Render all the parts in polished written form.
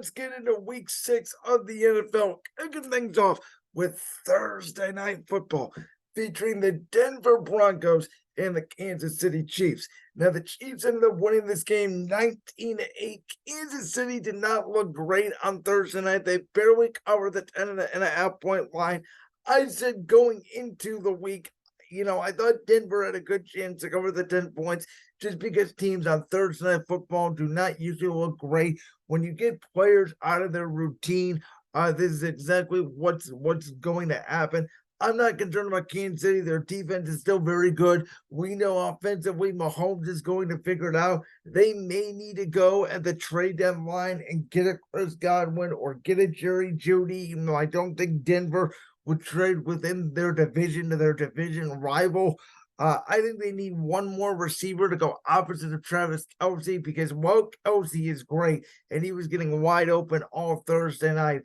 let's get into week 6 of the NFL. Kicking things off with Thursday night football featuring the Denver Broncos and the Kansas City Chiefs. Now, the Chiefs ended up winning this game 19-8. Kansas City did not look great on Thursday night. They barely covered the 10.5 point line. I said going into the week, I thought Denver had a good chance to cover the 10 points just because teams on Thursday night football do not usually look great. When you get players out of their routine, this is exactly what's going to happen. I'm not concerned about Kansas City. Their defense is still very good. We know offensively Mahomes is going to figure it out. They may need to go at the trade deadline and get a Chris Godwin or get a Jerry Jeudy, even though I don't think Denver would trade within their division to their division rival. I think they need one more receiver to go opposite of Travis Kelce because Kelce is great and he was getting wide open all Thursday night.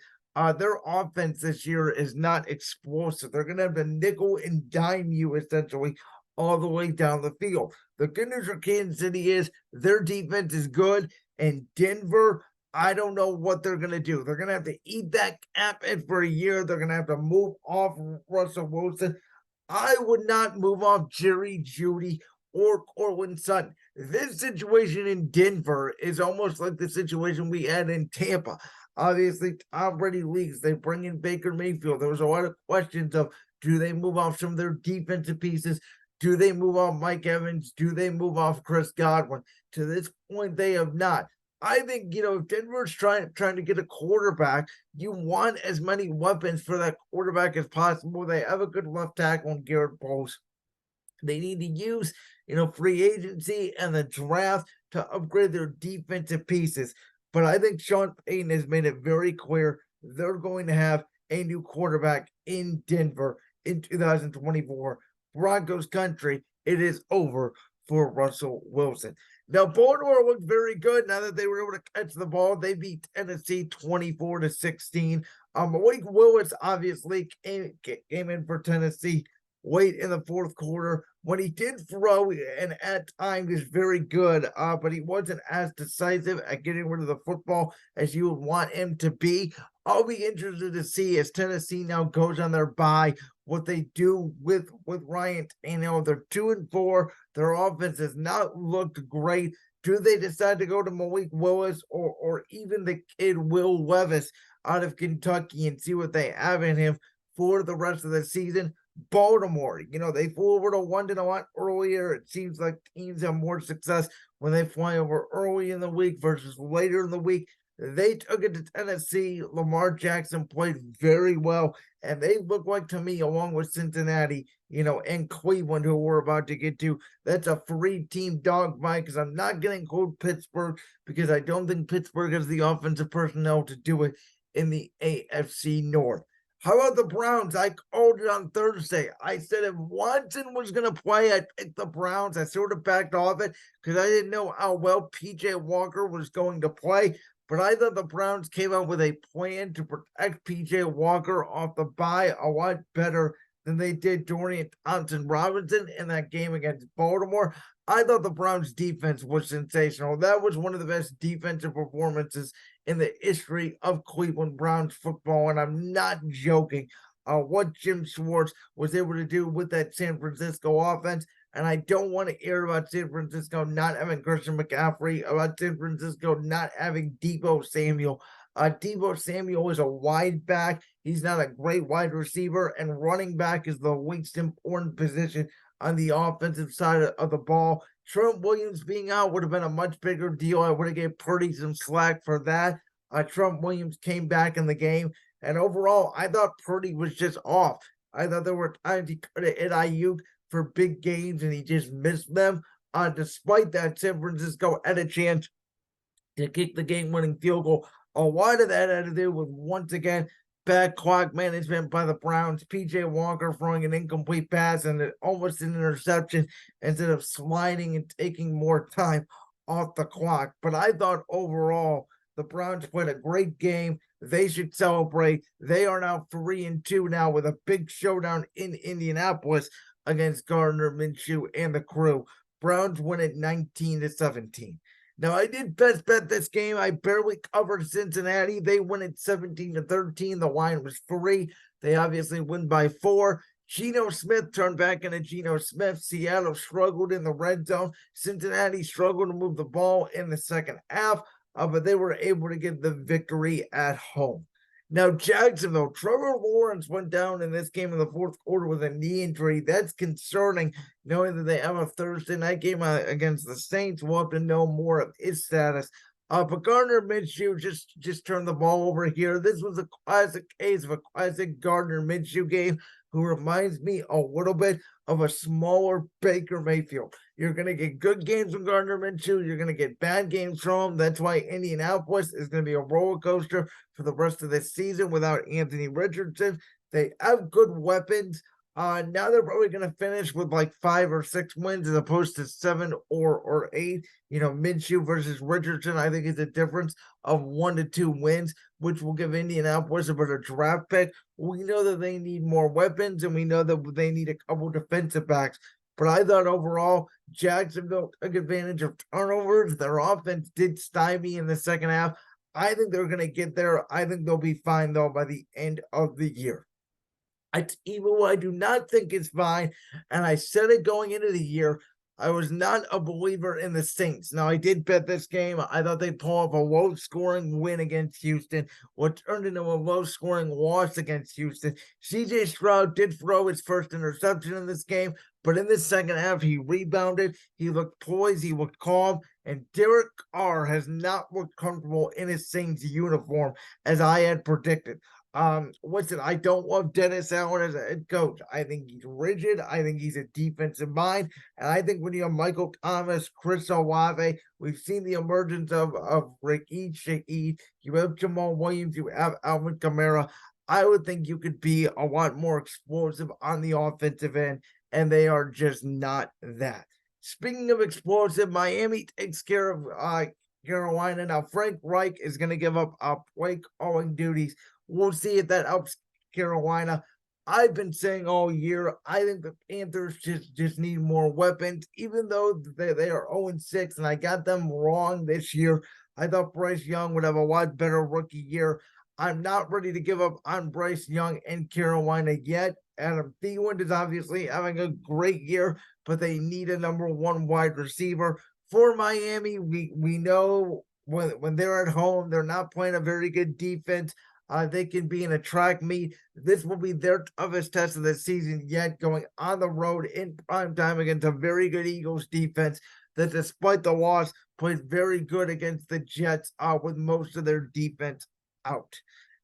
Their offense this year is not explosive. They're going to have to nickel and dime you essentially all the way down the field. The good news for Kansas City is their defense is good, and Denver, I don't know what they're going to do. They're going to have to eat that cap for a year. They're going to have to move off Russell Wilson. I would not move off Jerry Jeudy or Cortland Sutton. This situation in Denver is almost like the situation we had in Tampa. Obviously, Tom Brady leagues, they bring in Baker Mayfield. There was a lot of questions of, do they move off some of their defensive pieces? Do they move off Mike Evans? Do they move off Chris Godwin? To this point, they have not. I think, if Denver's trying to get a quarterback, you want as many weapons for that quarterback as possible. They have a good left tackle in Garrett Bowles. They need to use, free agency and the draft to upgrade their defensive pieces. But I think Sean Payton has made it very clear they're going to have a new quarterback in Denver in 2024. Broncos country, it is over for Russell Wilson. Now, Baltimore looked very good now that they were able to catch the ball. They beat Tennessee 24-16. Malik Willis obviously came in for Tennessee late in the fourth quarter. When he did throw, and at times is very good, but he wasn't as decisive at getting rid of the football as you would want him to be. I'll be interested to see as Tennessee now goes on their bye what they do with Ryan Tannehill. They're 2-4. Their offense has not looked great. Do they decide to go to Malik Willis or even the kid Will Levis out of Kentucky and see what they have in him for the rest of the season? Baltimore, they flew over to London a lot earlier. It seems like teams have more success when they fly over early in the week versus later in the week. They took it to Tennessee. Lamar Jackson played very well, and they look like to me, along with Cincinnati, and Cleveland, who we're about to get to, that's a free team dogfight because I'm not going to include Pittsburgh because I don't think Pittsburgh has the offensive personnel to do it in the AFC North. How about the Browns? I called it on Thursday. I said if Watson was going to play, I'd pick the Browns. I sort of backed off it because I didn't know how well PJ Walker was going to play. But I thought the Browns came out with a plan to protect PJ Walker off the bye a lot better than they did Dorian Thompson-Robinson in that game against Baltimore. I thought the Browns defense was sensational. That was one of the best defensive performances in the history of Cleveland Browns football, and I'm not joking. What Jim Schwartz was able to do with that San Francisco offense, and I don't want to hear about San Francisco not having Christian McCaffrey, about San Francisco not having Deebo Samuel. Deebo Samuel is a wide back. He's not a great wide receiver, and running back is the least important position on the offensive side of the ball. Trent Williams being out would have been a much bigger deal. I would have gave Purdy some slack for that. Trent Williams came back in the game, and overall, I thought Purdy was just off. I thought there were times he could have hit Ayuk for big games, and he just missed them. Despite that, San Francisco had a chance to kick the game-winning field goal. A lot of that had to do with, once again, bad clock management by the Browns. PJ Walker throwing an incomplete pass and almost an interception instead of sliding and taking more time off the clock. But I thought overall the Browns played a great game. They should celebrate. They are now 3-2 now with a big showdown in Indianapolis against Gardner Minshew and the crew. Browns win it 19-17. Now, I did best bet this game. I barely covered Cincinnati. They win at 17-13. The line was 3. They obviously win by 4. Geno Smith turned back into Geno Smith. Seattle struggled in the red zone. Cincinnati struggled to move the ball in the second half, but they were able to get the victory at home. Now, Jacksonville, Trevor Lawrence went down in this game in the fourth quarter with a knee injury. That's concerning, knowing that they have a Thursday night game against the Saints. We'll have to know more of his status. But Gardner Minshew just turned the ball over here. This was a classic case of a classic Gardner Minshew game, who reminds me a little bit of a smaller Baker Mayfield. You're going to get good games from Gardner Minshew. You're going to get bad games from him. That's why Indianapolis is going to be a roller coaster for the rest of this season without Anthony Richardson. They have good weapons. Now they're probably going to finish with like 5 or 6 wins as opposed to 7 or 8. You know, Minshew versus Richardson, I think, is a difference of 1 to 2 wins, which will give Indianapolis a better draft pick. We know that they need more weapons, and we know that they need a couple defensive backs. But I thought overall, Jacksonville took advantage of turnovers. Their offense did stymie in the second half. I think they're going to get there. I think they'll be fine, though, by the end of the year. Even what I do not think is fine, and I said it going into the year, I was not a believer in the Saints. Now, I did bet this game. I thought they'd pull off a low-scoring win against Houston, what turned into a low-scoring loss against Houston. C.J. Stroud did throw his first interception in this game, but in the second half, he rebounded. He looked poised. He looked calm. And Derek Carr has not looked comfortable in his Saints uniform, as I had predicted. I don't love Dennis Allen as a head coach. I think he's rigid. I think he's a defensive mind. And I think when you have Michael Thomas, Chris Olave, we've seen the emergence of Rashid Shaheed. You have Jamal Williams. You have Alvin Kamara. I would think you could be a lot more explosive on the offensive end, and they are just not that. Speaking of explosive, Miami takes care of Carolina. Now, Frank Reich is going to give up play calling duties. We'll see if that helps Carolina. I've been saying all year, I think the Panthers just need more weapons, even though they are 0-6, and I got them wrong this year. I thought Bryce Young would have a lot better rookie year. I'm not ready to give up on Bryce Young and Carolina yet. Adam Thielen is obviously having a great year, but they need a number 1 wide receiver. For Miami, we know when they're at home, they're not playing a very good defense. They can be in a track meet. This will be their toughest test of the season yet, going on the road in prime time against a very good Eagles defense that, despite the loss, played very good against the Jets with most of their defense out.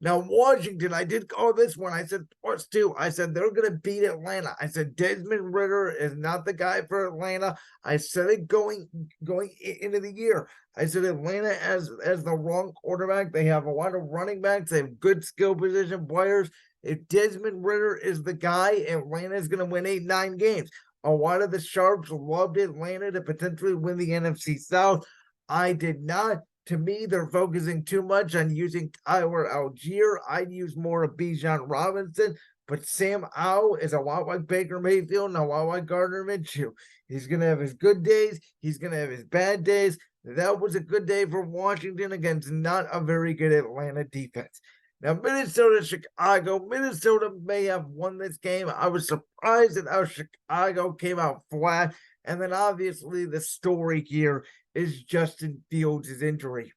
Now, Washington, I did call this one. I said +2. I said they're going to beat Atlanta. I said Desmond Ridder is not the guy for Atlanta. I said it going into the year. I said Atlanta as the wrong quarterback. They have a lot of running backs. They have good skill position players. If Desmond Ridder is the guy, Atlanta is going to win 8-9 games. A lot of the Sharps loved Atlanta to potentially win the NFC South. I did not. To me, they're focusing too much on using Tyler Algier. I'd use more of Bijan Robinson, but Sam Howell is a lot like Baker Mayfield and a lot like Gardner Minshew. He's going to have his good days. He's going to have his bad days. That was a good day for Washington against not a very good Atlanta defense. Now, Minnesota, Chicago. Minnesota may have won this game. I was surprised at how Chicago came out flat. And then obviously the story here is Justin Fields' injury.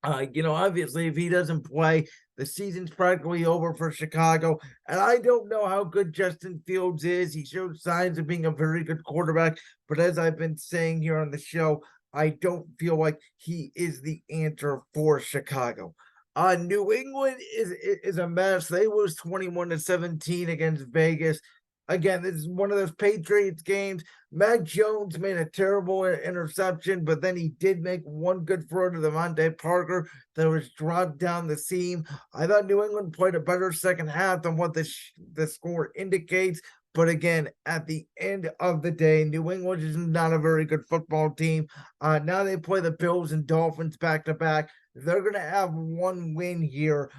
Obviously, if he doesn't play, the season's practically over for Chicago. And I don't know how good Justin Fields is. He showed signs of being a very good quarterback. But as I've been saying here on the show, I don't feel like he is the answer for Chicago. New England is a mess. They lose 21-17 against Vegas. Again, this is one of those Patriots games. Mac Jones made a terrible interception, but then he did make one good throw to Devontae Parker that was dropped down the seam. I thought New England played a better second half than what the score indicates. But again, at the end of the day, New England is not a very good football team. Now they play the Bills and Dolphins back-to-back. They're going to have one win here,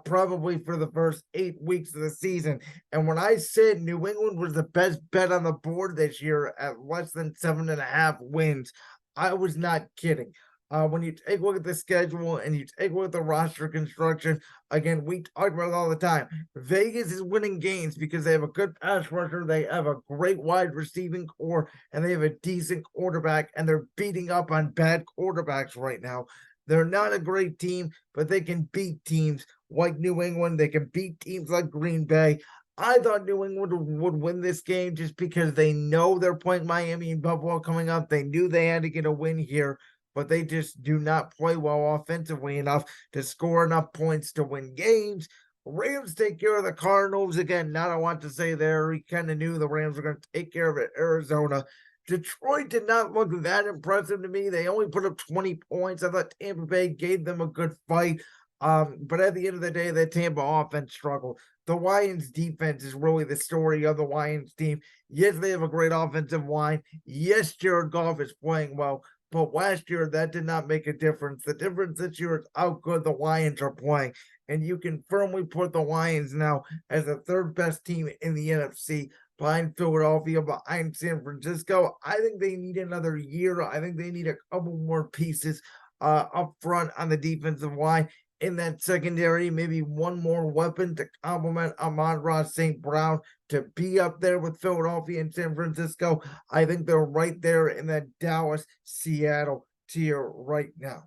probably for the first 8 weeks of the season. And when I said New England was the best bet on the board this year at less than 7.5 wins, I was not kidding. When you take a look at the schedule and you take a look at the roster construction, again, we talk about it all the time. Vegas is winning games because they have a good pass rusher, they have a great wide receiving core, and they have a decent quarterback, and they're beating up on bad quarterbacks right now. They're not a great team, but they can beat teams like New England. They can beat teams like Green Bay. I thought New England would win this game just because they know they're playing Miami and Buffalo coming up. They knew they had to get a win here, but they just do not play well offensively enough to score enough points to win games. Rams take care of the Cardinals again. Not I want to say there. We kind of knew the Rams were going to take care of it. Arizona. Detroit did not look that impressive to me. They only put up 20 points. I thought Tampa Bay gave them a good fight. But at the end of the day, the Tampa offense struggled. The Lions defense is really the story of the Lions team. Yes, they have a great offensive line. Yes, Jared Goff is playing well. But last year, that did not make a difference. The difference this year is how good the Lions are playing. And you can firmly put the Lions now as the third best team in the NFC behind Philadelphia, behind San Francisco. I think they need another year. I think they need a couple more pieces up front on the defensive line. In that secondary, maybe one more weapon to complement Amon-Ra St. Brown to be up there with Philadelphia and San Francisco. I think they're right there in that Dallas, Seattle tier right now.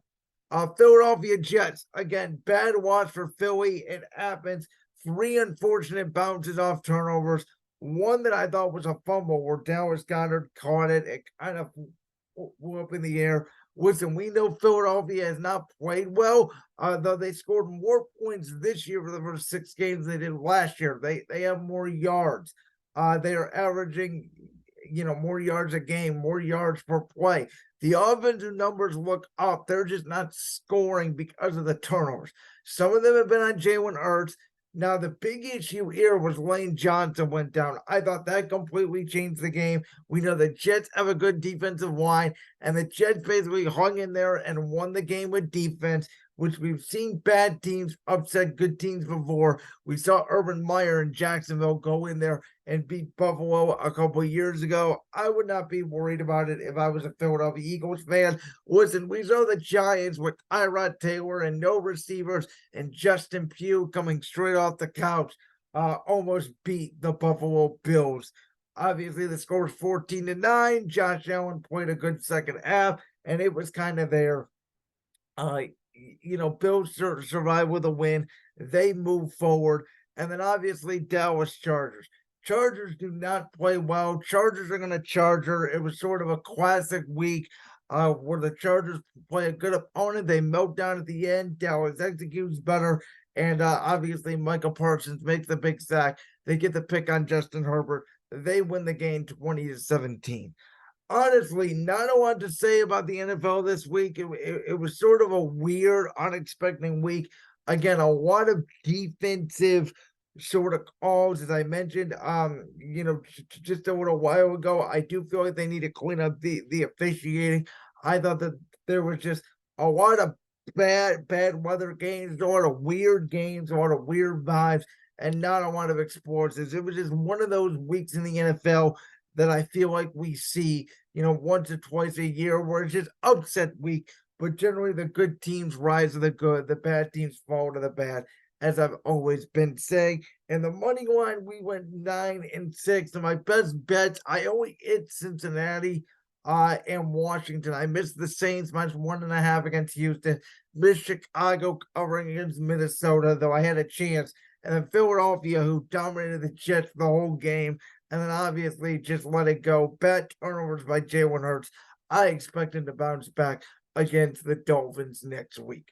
Philadelphia Jets, again, bad watch for Philly. It happens. 3 unfortunate bounces off turnovers. One that I thought was a fumble where Dallas Goedert caught it. It kind of flew up in the air. Listen, we know Philadelphia has not played well, though they scored more points this year for the first 6 games than they did last year. They have more yards. They are averaging, more yards a game, more yards per play. The offensive numbers look up. They're just not scoring because of the turnovers. Some of them have been on Jalen Hurts. Now, the big issue here was Lane Johnson went down. I thought that completely changed the game. We know the Jets have a good defensive line, and the Jets basically hung in there and won the game with defense, which we've seen bad teams upset good teams before. We saw Urban Meyer in Jacksonville go in there and beat Buffalo a couple of years ago. I would not be worried about it if I was a Philadelphia Eagles fan. Listen, we saw the Giants with Tyrod Taylor and no receivers and Justin Pugh coming straight off the couch, almost beat the Buffalo Bills. Obviously, the score was 14-9. Josh Allen played a good second half, and it was kind of there. Bills survive with a win. They move forward. And then obviously Dallas Chargers. Chargers do not play well. Chargers are going to Charger. It was sort of a classic week where the Chargers play a good opponent. They melt down at the end. Dallas executes better. And obviously Michael Parsons makes the big sack. They get the pick on Justin Herbert. They win the game 20-17. Honestly, not a lot to say about the NFL this week. It was sort of a weird, unexpected week. Again, a lot of defensive sort of calls, as I mentioned. Just a little while ago, I do feel like they need to clean up the officiating. I thought that there was just a lot of bad weather games, a lot of weird games, a lot of weird vibes, and not a lot of explosions. It was just one of those weeks in the NFL that I feel like we see, once or twice a year where it's just upset week. But generally, the good teams rise to the good, the bad teams fall to the bad, as I've always been saying. And the money line, we went 9-6. And my best bets, I only hit Cincinnati and Washington. I missed the Saints -1.5 against Houston. Missed Chicago covering against Minnesota, though I had a chance. And then Philadelphia, who dominated the Jets the whole game. And then obviously just let it go. Bad turnovers by Jalen Hurts. I expect him to bounce back against the Dolphins next week.